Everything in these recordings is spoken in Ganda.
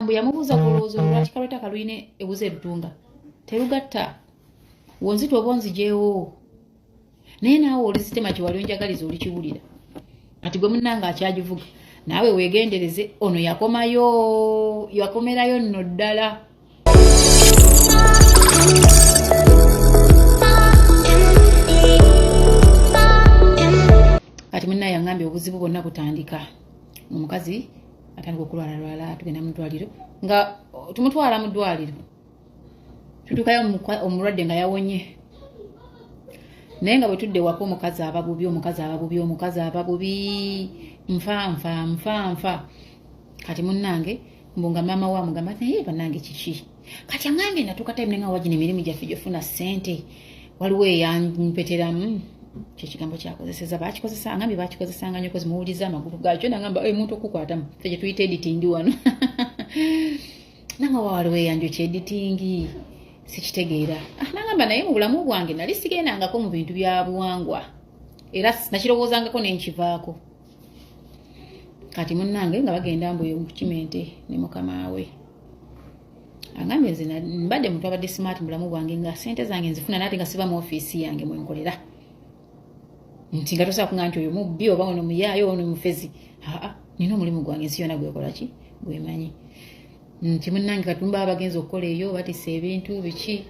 mbu yamubuuza kulowooza lwaki kalweta kalwine ebuze edunga terugatta wonzito obonzijeewo naye naawe olizitema kiwali onjagaliza olikiwulira kati gwe munnanga akyagivuga naawe weegendereze ono yakomerayo nno ddala. Kati munnaye yangambye obuzibu bwonna butandika omukazi atandika okulwala tugenda mu ddwaliro nga tumutwala mu ddwaliro tutuukayo omulwadde nga yawonye naye nga bwe tudde waka omukazi aba bubi nfa. Kati munnange mbu nga maama wa mugamba naye bannange kiki kati angambye natuuka time nenga wagina emirimu gyaffe gyofuna ssente waliwo eyampeteramu kyekigambo kyakozeseza bakikozesa angambye bakikozesanga nnyo kozi muwuliza amagulu gaakyo nangamba muntu okukwatamu ffe gye tuyita editing wano nanga waliwo eyanjo kyeditingi sikitegeera nangamba naye mu bulamu bwange nali sigendangako mu bintu bya buwangwa era nakirowoozangako nenkivaako. Kati munnange nga bagenda mbu mu kimente ne mukama we angambye nze mbadde muntu abadde smart mu bulamu bwange nga ssente zange nzifuna naate nga siba mu ofiisi yange mwenkolera nti nga tosobola kuŋŋamba nti oyo mubbi oba ono muyaayo ono mufezi nina omulimu gwange ensi yonna gwekola ki gwemanyi nti munnange katumba abagenzi okukola eyo batisa ebintu biki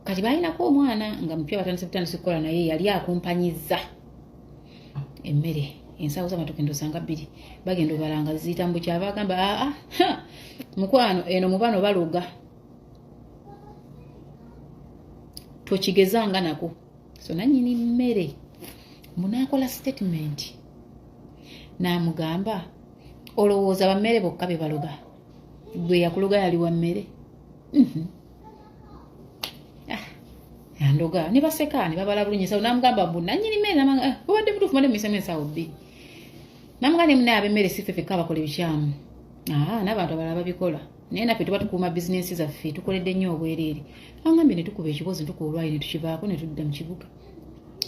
kati baalinako omwana nga mupya batandise kukola naye yali akumpanyiza emmere ensawo z'amatooke ndosanga 2 bagenda obalanga zitambu kyava agamba mukwano eno mubano baloga tokigezanga nako so nanyini mmere munakola statement namugamba olowooza bammere bokka be baloga gwe yakuloga yali wa mmere yandoga ne baseka ne babala bulungi sawo namugamba mbu nanyini mmere namanga obadde mutuufu made mumisemu ensawo 2 namugane munaye abemmere sifefe kabakola ebikyamu n'abantu abalala babikola naye naffe tuba tukuuma bizinensi zaffe tukoledde nnyo obwereere angambye ne tukuba ekibozi ne tukuba olwayi ne tukivaako ne tudda mu kibuga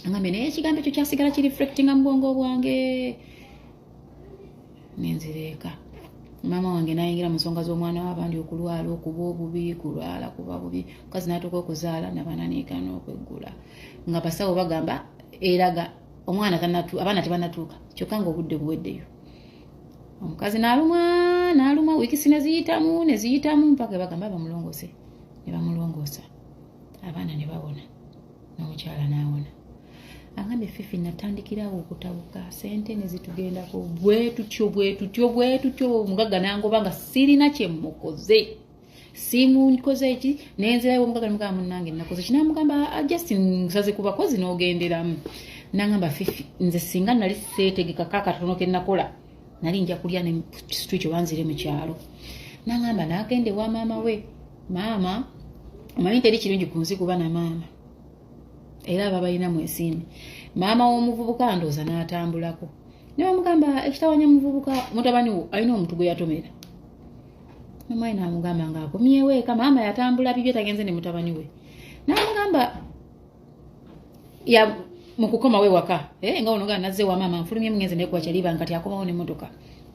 angambye naye ekigambo ekyo kyasigala kireflectinga mu bwongo bwange nenzireeka. Maama wange nayingira mu nsonga z'omwana w'abandi okulwala okuba obubi kulwala kuba bubi mukazi n'atuuka okuzaala n'abananiika n'okweggula nga basawo bagamba eraga omwana abaana tebannatuuka kyokka nga obudde buweddeyo omukazi n'alumwa wiikisi neziyitamu mpaka bagamba bamulongose ne bamulongoosa abaana ne bawona n'omukyala n'awona. Angambye Fifi natandikirawo okutawuka ssente ne zitugendako bwe tutyo omugagga nangoba nga sirina kye mukoze simunkoze eki nenzirayo omugagga nemugamba munnange nakoze kinamugamba just nsaze ku bakozi n'ogenderamu nangamba Fifi nze singa nali seetegeka kakatono ke nakola nali nja kulya ne street wanzire mu kyalo nangamba nagende wa maama we maama omanyi teri kirungi ku nsi kuba na maama era aba balina mwesiimi maama w'omuvubuka ndooza n'atambulako ne bamugamba ekitawanya muvubuka mutabani wo alina omuntu gwe yatomera mamayi n'amugamba ng'akomyewo eka maama yatambula bibye tagenze ne mutabani we n'amugamba mu kukoma we waka nga ono nga nazze wa maama nfulumye mugenze naye kuba kyaliba nkati akomawo n'emmotoka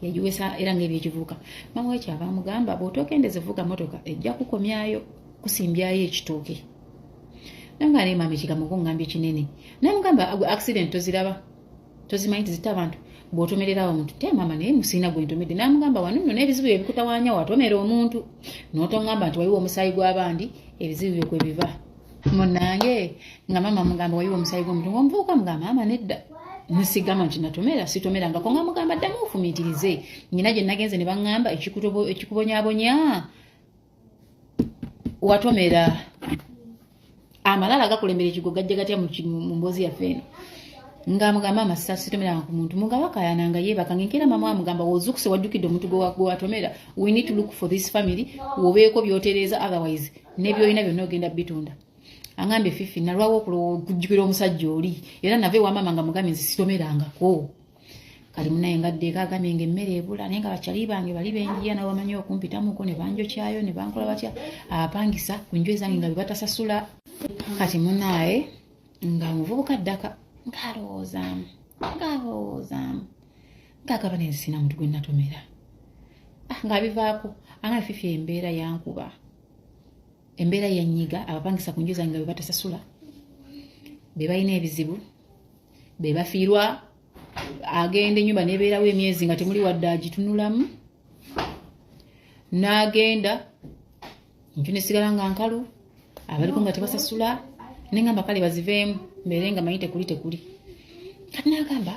yagiwesa era ng'ebyo ekivubuka maama we kyava amugamba bw'otookendeze vuga mmotoka ejja kukomyayo kusimbyayo ekitooke nanga ne mama ekigambo ngambye kinene namugamba accident toziraba tozimanyi zita abantu bw'otomererawo omuntu te mama naye musina gwe ntomedde namugamba wano nno n'ebizibu ebikutawanya watomera omuntu n'otongamba nti waliwo omusaayi gw'abandi ebizibu byo kwe biva munnange nga mama mugamba waliwo omusaayi gw'omuntu ng'omuvubuka mugamba mama nedda nsigamba nti natomera sitomerangako nga mugamba ddamu ofumiitirize nyina gye nagenze ne baŋŋamba ekikubonyabonya watomera amalala gakulembera ekigo gajja gatya mu mboozi yaffe eno ng'amugamba mama sitomeranga ku muntu mugabaka yananga yeebaka ng'enkeera mama wamugamba wozukuse wajjukidde omuntu gwe watomera we need to look for this family wobeeko byotereeza otherwise n'ebyolina byonna ogenda bitunda angambye Fifi nalwawo okujjukira omusajja oli era nave wa mama nga mugambye nze sitomerangako kali munaye ngaddeeko agambye ng'emmere ebula naye nga bakyali bange bali benjiya nawe bamanyi okumpitamuko ne banjokyayo ne bankola batya apangisa ku njoyi zange nga bebatasasula kati munaye nga muvubuka ddaka ng'alowoozaamu ng'agaba nenzisina muntu gwe natomera ngabivaako anga fifi embeera yankuba embeera yanyiga abapangisa ku nju zange bebatasasula be balina ebizibu be bafiirwa agenda ennyumba nebeerawo emyezi nga temuli wadde agitunulamu n'agenda enju nesigala nga nkalu abaliko nga tebasasula nengamba kale baziveemu mbeere nga manyi tekuli kati nagamba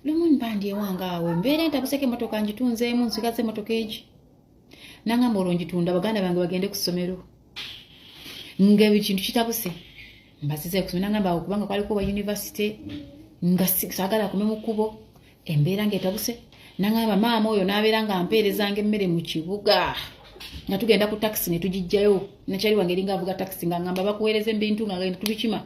lumu mbandi ewange awo mbeere ntabuseko emmotoka ngitunzeemu nsigaze emmotoka egi nangamba olwo ngitunda baganda bange bagende ku ssomero ng'ekintu kitabuse mbasize kusomera nangamba awo kubanga kwaliko ba yunivasite nga saagala kume mu kkubo embeera ng'etabuse nangamba maama oyo n'abeera nga mpeerezanga emmere mu kibuga nga tugenda ku takisi ne tugijjayo nakyali wange eringa avuga takisi nga ngamba bakuweereza ebintu nga genda tubikima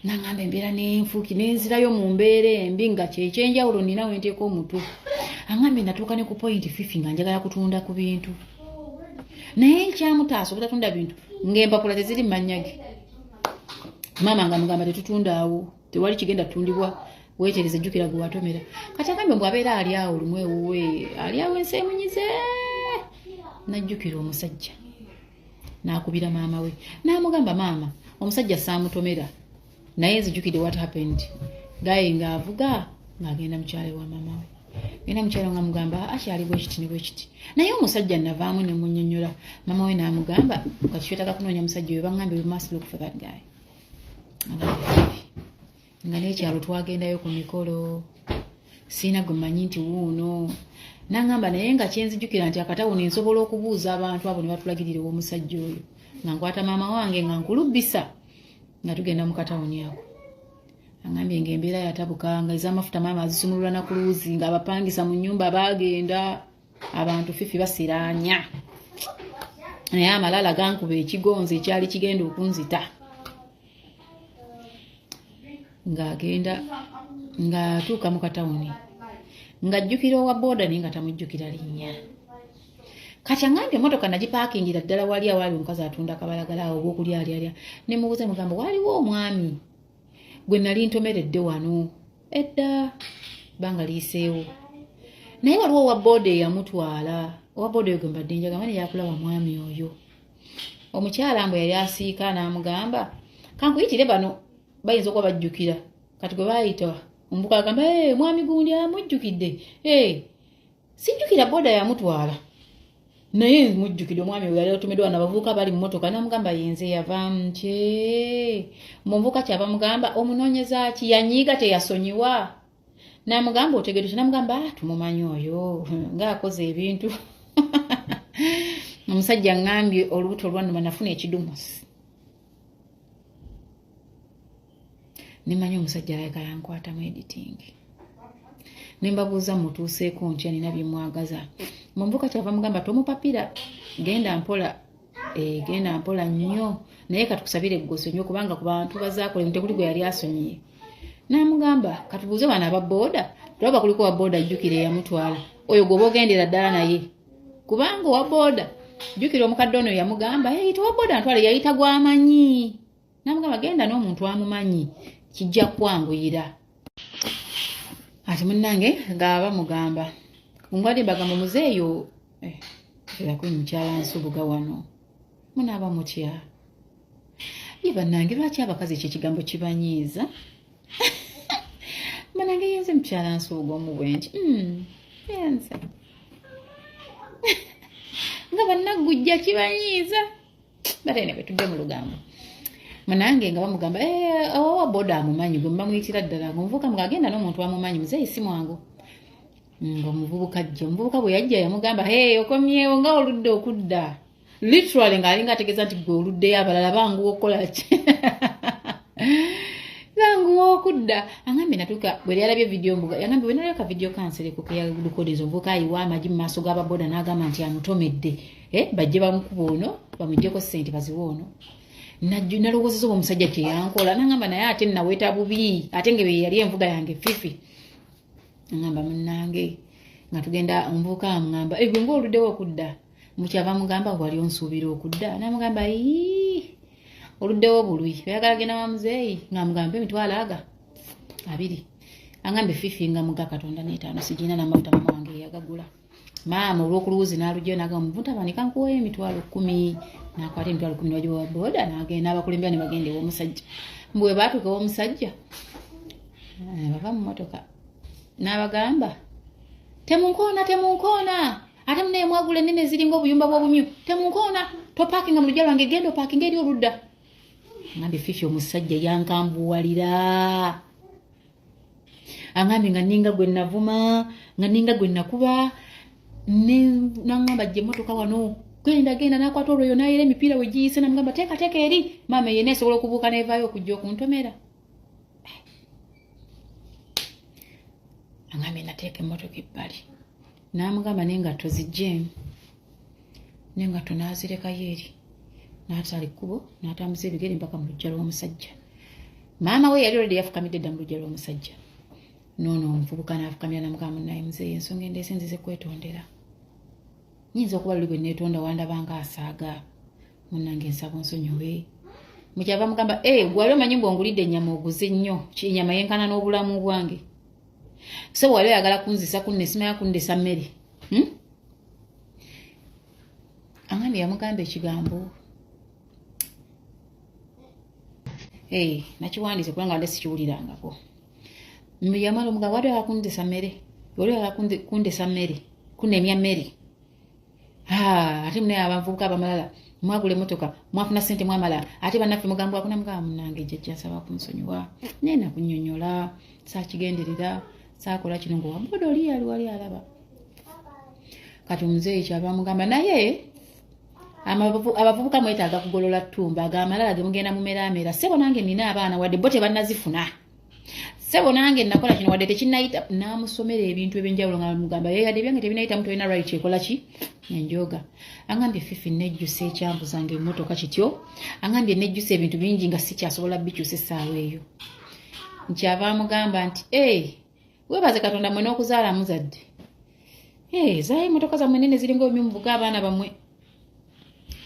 nangamba embeera n'enfuuki n'enzirayo mu mbeera embi nga kyekyenjawulo nina wenteeka omutwe angambe natuuka ne ku point 50 nga njagala kutunda ku bintu naye nkyamutaasa obutatunda bintu ng'empapula teziri mu mannya ge maama nga mugamba tetutunda awo tewali kigenda tutundibwa weetereze jjukira gwe watomera kati agambe mbw abeera ali awo lumu ewuwe ali awo enseemunyize najjukira omusajja n'akubira maama we n'amugamba maama omusajja saamutomera naye nzijjukidde what happened gaye ng'avuga ng'agenda mukyale wa maama we genda mukyale nga mugamba akyali bwekiti ne bwekiti naye omusajja navaamu ne munnyonnyola maama we n'amugamba kati kyetaka kunoonya musajja we baŋŋambe we must look for that guy nga n'ekyalo twagendayo ku mikolo siina gwe mmanyi nti wuuno nangamba naye nga kyenzijjukira nti akatawuni nsobola okubuuza abantu abo ne batulagirira omusajja oyo nga nkwata maama wange nga nkulubbisa nga tugenda mu katawuni ako angambye ng'embeera yatabuka nga ez'amafuta maama azisumulula na ku luuzi nga abapangisa mu nnyumba baagenda abantu fifi basiraanya naye amalala gankuba ekigonzi ekyali kigenda okunzita ng'agenda ng'atuuka mu katawuni ng'ajjukira owa booda naye nga tamujjukira linnya kati angambye emmotoka nagipaakingira ddala wali awaali omukazi atunda akabalagala awo ogw'okulya alyalya ne mubuuza mugamba waliwo omwami gwe nali ntomeredde wano edda banga liiseewo naye waliwo owa booda eyamutwala owa booda oyo gwe mbadde njagamba ne yakulaba mwami oyo omukyala mbwe yali asiika n'amugamba kankuyitire bano bayinza okuba bajjukira kati gwe baayita omuvubuka agamba mwami gundi amujjukidde sijjukira booda yamutwala naye mujjukidde omwami we yali atumiddwa n'abavubuka bali mu mmotoka n'amugamba yenze yavaamu kye omuvubuka kyava mugamba omunoonyeza ki yanyiiga teyasonyiwa n'amugamba otegedde n'amugamba tumumanyi oyo ng'akoze ebintu omusajja ngambye olubuto olwannuma nafuna ekidumusi nimanyi omusajja ayagala nkwatamu editing nembabuuza mutuuseeko ntya nina byemwagaza omuvubuka kyava mugamba tomupapira genda mpola nnyo naye katukusabire eggose nnyo kubanga ku bantu bazaakola tekuli gwe yali asonyiye n'amugamba katubuuze bano ababooda tulaba kuliko wabooda ajjukira eyamutwala oyo gwe ogendera ddala naye kubanga owabooda jjukira omukadde ono yamugamba towabooda ntwale yayita gwamanyi n'amugamba genda n'omuntu amumanyi kijja kwanguyira ati munnange ng'aba mugamba ngwali bagamba muzeeyo erakuyi mukyala nsubuga wano munaaba mutya ye bannange lwaki abakazi ekyo ekigambo kibanyiiza bannange yenze mukyala nsubuga omubwe nti yenze nga bannagujja kibanyiiza batene bwe tudde mu lugambo manange nga bamugamba owa booda amumanyi gwe mbamuyitira ddala ng'omuvubuka ng'agenda n'omuntu amumanyi muzeeyi si mwangu ng'omuvubuka ajja omuvubuka bwe yajja yamugamba okomyewo nga oludde okudda literally ng'alinga ategeeza nti gwe oluddeyo abalala banguwa okukola ki banguwa okudda angambye natuuka bwe yalabye vidiyo mbuga yangambye bwe nalabye akavidiyo kansereko keyalukodeza omuvubuka ayiwa amagi mu maaso g'ababoda n'agamba nti amutomedde bajje bamukuba ono bamuggyeko ssente baziwe ono nalowoozeza oba omusajja kye yankola nangamba naye ate naweeta bubi ate nga yali envuga yange fifi ngamba munnange nga tugenda omuvubuka amugamba gwe ng'oluddewo okudda mukyava mugamba wali onsuubira okudda namugamba oluddewo bulwi oyagala genda wa muzeeyi nga mugamba emitwalo aga 2 angambe fifi nga muga katonda n'etaano sigina n'amafuta mama wange yagagula maama olw'okuluwuzi n'alujja n'agamba mutabani kankuwa emitwalo 10 n'akwata emitwalo 10 wajja wa boda n'agenda abakulembera ne bagenda ew'omusajja bwe baatuuka ew'omusajja bava mu motoka n'abagamba temunkoona ate munaye mwagula ennene ziringa obuyumba bw'obumyu temunkoona topaakinga mu lujja lwange genda opaakinga eri oludda ngambe Fifi omusajja yankambuwalira angambye nga ninga gwe navuma nga ninga gwe nakuba nangamba gye motoka wano genda nakwata olwoyo nayera emipiira we giyise namugamba teeka eri maama yena esobola okubuuka neevaayo okujja okuntomera angambye nateeka emmotoka ebbali namugamba n'engatto zijjeemu n'engatto nazirekayo eri n'atala ekkubo n'atambuza ebigere mpaka mu lujja lw'omusajja maama we yali olwedde yafukamidde dda mu lujja lw'omusajja noono omuvubuka n'afukamira namugamba munaye muzeeyi ensonga endeese nzize kwetondera nyinza okuba luli bwe neetonda wandabanga asaaga munnange ensaba nsonyiwe mukyava mugamba gwali omanyi ng'ongulidde ennyama oguze nnyo ennyama yenkana n'obulamu bwange so wali oyagala kunzisa kunne simanya kundesa mmere angambye yamugamba ekigambo nakiwandiise kubanga wadde sikiwulirangako yamala omugamba wali oyagala kundesa mmere wali oyagala kundesa mmere kunemya mmere ate munaye abavubuka abamalala mwagula emotoka mwafuna ssente mwamala ate bannaffe mugambwako namugamba munange jjajja nsaba kunsonyiwa naye nakunnyonnyola saakigenderera saakola kino ngaowaboda oli yali wali alaba kati omuzeeyi kyava mugamba naye abavubuka mwetaaga kugolola ttumba agamalala gemugenda mumeraamera sebo nange nina abaana wadde bo tebannazifuna sebo nange nakola kino wadde tekinnayita n'amusomera ebintu ebyenjawulo nga mugamba yeyadde byange tebinayitamu tolina right ekola ki enjoga angambye Fifi nejjusa ekyambu zange emmotoka kityo angambye nejjusa ebintu bingi nga sikyasobola bikyusa essaawa eyo nkyava amugamba nti webaze Katonda mwe n'okuzaala muzadde zaayo emmotoka zammwe ennene ziringa obumyu muvuga abaana bammwe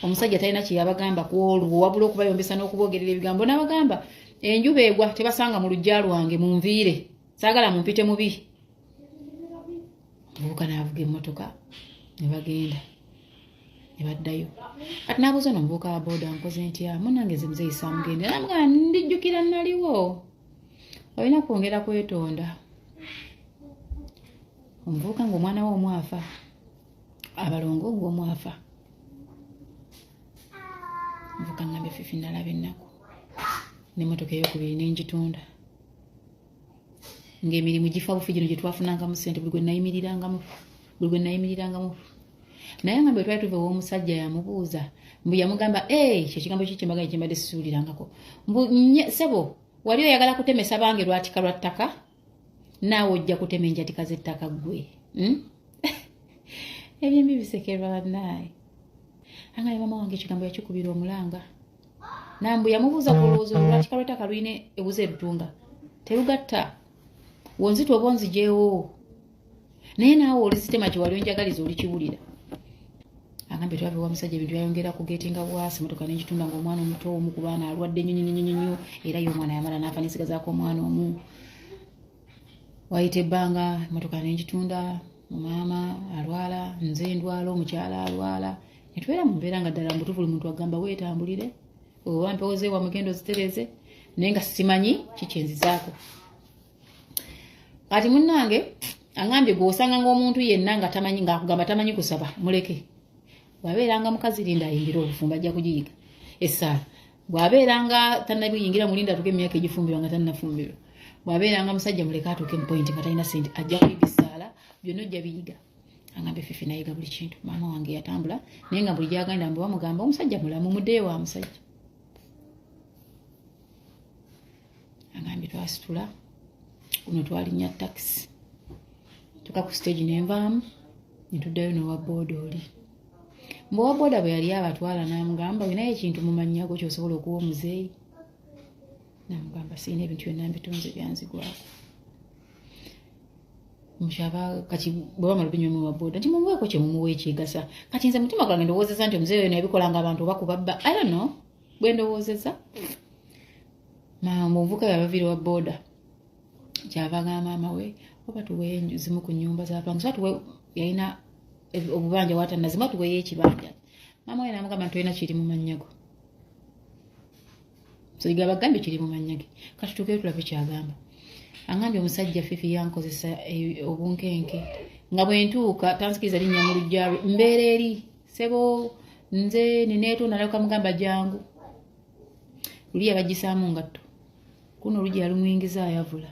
omusajja talina kyeyabagamba ku olwo wabula okubayombesa n'okuboogerera ebigambo n'abagamba enjuba egwa tebasanga mu lujja lwange munviire saagala mumpite mubi omuvubuka n'avuga emmotoka ne bagenda ne baddayo kati n'abuuza n'omuvubuka wa booda nkoze ntya munnange ze muzeeyi saamugende namugamba ndijjukira naliwo olina kwongera kwetonda omuvubuka ng'omwana we omwafa abalongo ng'omwafa omuvubuka ngambye Fifi nalaba ennaku n'emmotoka ey'okubiri n'engitunda ng'emirimu gifa bufi gino gye twafunangamu ssente buli gwe nayimirirangamu naye nga bwe twali tuva ew'omusajja yamubuuza mbu yamugamba ekyo ekigambo kikyembagaye kyembadde sisuulirangako mbu sebo wali oyagala kutemesa bange lwatika lwa ttaka naawe ojja kutema enjatika z'ettaka ggwe ebyembi bisekerwa bannaye angaye maama wange ekigambo yakikubira omulanga nambu yamubuuza ku lowooza olwatika lw'ettaka lulina ebuze eddutunga terugatta wonzitwa oba onzijeewo naye naawe olizitema kye wali onjagaliza olikiwulira agambye twava ewa musajja ebintu yayongera kugeetinga bwasi motoka n'engitunda ng'omwana omuto omu ku baana alwadde nnyo era y'omwana yamala n'afa n'esigazaako omwana omu wayita ebbanga motoka n'engitunda maama alwala nze ndwala omukyala alwala ne tubeera mu mbeera nga ddala mbutuufu buli muntu agamba weetambulire oba mpewoze wa mugendo ozitereze naye nga simanyi kikyenzizaako kati munnange angambye gw'osanga ng'omuntu yenna ng'akugamba tamanyi kusaba muleke bw'abeeranga mukazi linda ayingira obufumbo ajja kugiyiga essaala bw'abeeranga tannabiyingira mulinda atuuke emyaka egifumbirwa nga tannafumbirwa bw'abeeranga musajja muleke atuuke mu point nga talina sente ajja kuyiga essaala byonna ojja biyiga angambye Fifi nayiga buli kintu maama wange yatambula naye nga buli gyagenda mbu bamugamba omusajja mulamu muddeyo wa musajja angambye twasitula kuno twalinnya takisi tuka ku stage nenvaamu netuddayo n'owa booda oli mbu owa booda bwe yali abatwala n'amugamba olinayo ekintu mu mannyago kyosobola okuwa omuzeeyi n'amugamba sirina ebintu byonna mbitunze byanzigwako mukyaba kati bwe bamala obinywa owa booda nti mumuweeko kye mumuwa ekyegasa kati nze mutima gwange ndowoozeza nti omuzeeyi oyo yabikolanga abantu oba kubabba I don't know bwe ndowoozeza omuvubuka yabaviira wa booda kyava agamba maama we oba tuwe zimu ku nnyumba z'abantu so tuwe yalina obubanja watanazima tuweyo ekibanja. Mama we namugamba ntolina kiri mu mannyago. So igabagambye kiri mu mannyage. Kati tukeyo tulabe kyagamba. Angambye omusajja Fifi yankozesa obunkenke. Nga bwe ntuuka tansikiriza linnya mu lujja lwe. Mbeera eri sebo nze nineetonda naleka mugamba jangu. Luli yabagisaamu ngatto. Kuno olugi yalumuyingiza ayavula.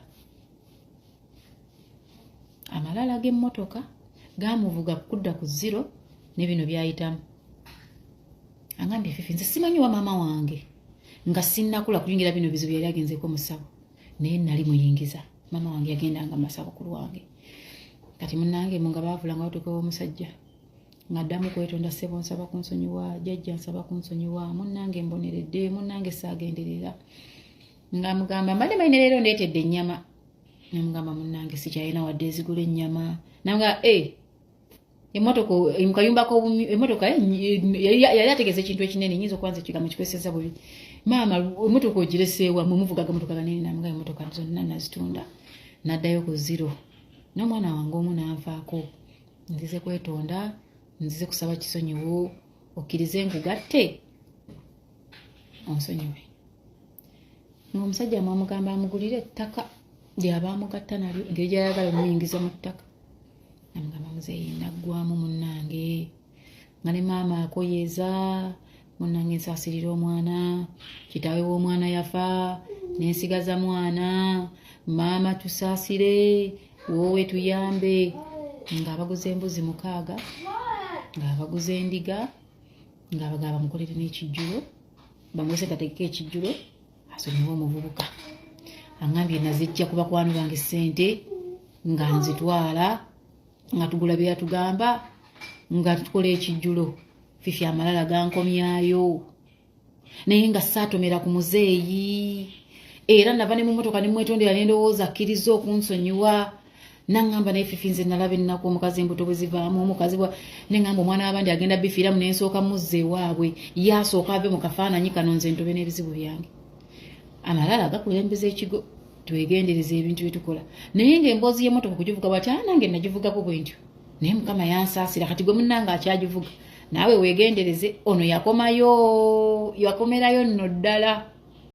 Amalala g'emmotoka gaamuvuga kudda ku zero ne bino byayitamu. Angambye Fifi nze simanyi wa maama wange. Nga sinnakula kuyingira bino bizibu yali agenzeko musawo. Naye nali muyingiza. Maama wange yagendanga masabo ku lwange. Kati munnange munga baavula nga watuuka omusajja. Ngaddamu kwetonda ssebo nsaba kunsonyiwa, jjajja nsaba kunsonyiwa, munnange mboneredde, munnange saagenderera. Nga mugamba mbadde mayine leero ndeetedde ennyama. Namugamba munnange sikyalina wadde ezigula ennyama. Namugamba emmotoka mukayumbako emmotoka yali ategese ekintu ekinene nyinza okwanza ekigambo kikweseza bubi. Maama emmotoka ogireseewa mwe muvugaga emmotoka kanene. Namugamba emmotoka zonna nazitunda. Naddayo ku zero. N'omwana wange omu n'anvaako. Nzize kwetonda, nzize kusaba kisonyiwo, okkirize nkugatte onsonyiwe. Ng'omusajja mwamugamba amugulire ettaka ly'aba amugatta nalyo engeri gy'ayagala omuyingiza mu ttaka. Namugamba muzeeyi naggwamu munnange nga ne maama akoyeeza munnange nsaasirira omwana, kitaawe w'omwana yafa n'ensigaza mwana, maama tusaasire wowe tuyambe. Ng'abaguze embuzi 6, ng'abaguze endiga, ng'abagaba bamukolere n'ekijjulo, bamwese kategeka ekijjulo asonyiwe omuvubuka. Angambye nazijja ku bakwano bange ssente nga nzitwala nga tugula bye yatugamba nga tukola ekijjulo. Fifi amalala gankomyayo naye nga saatomera ku muzeeyi era nava ne mu mmotoka ne mwetondera ne ndowooza akkiriza okunsonyiwa. Nangamba naye Fifi nze nalaba ennaku omukazi embuto bwe zivaamu omukazi ne ngamba omwana w'abandi agenda bifiiramu ne nsooka muzze waabwe yaasooka ave mu kafaananyi kano nze ntobe n'ebizibu byange. Amalala gakulembeza ekigo twegendereza ebintu bye tukola. Naye ng'emboozi y'emmotoka kugivuga bw'ati nange nagivugako bwe ntyo. Naye Mukama yansaasira kati gwe munnange akyagivuga. Naawe weegendereze ono yakomerayo nno ddala.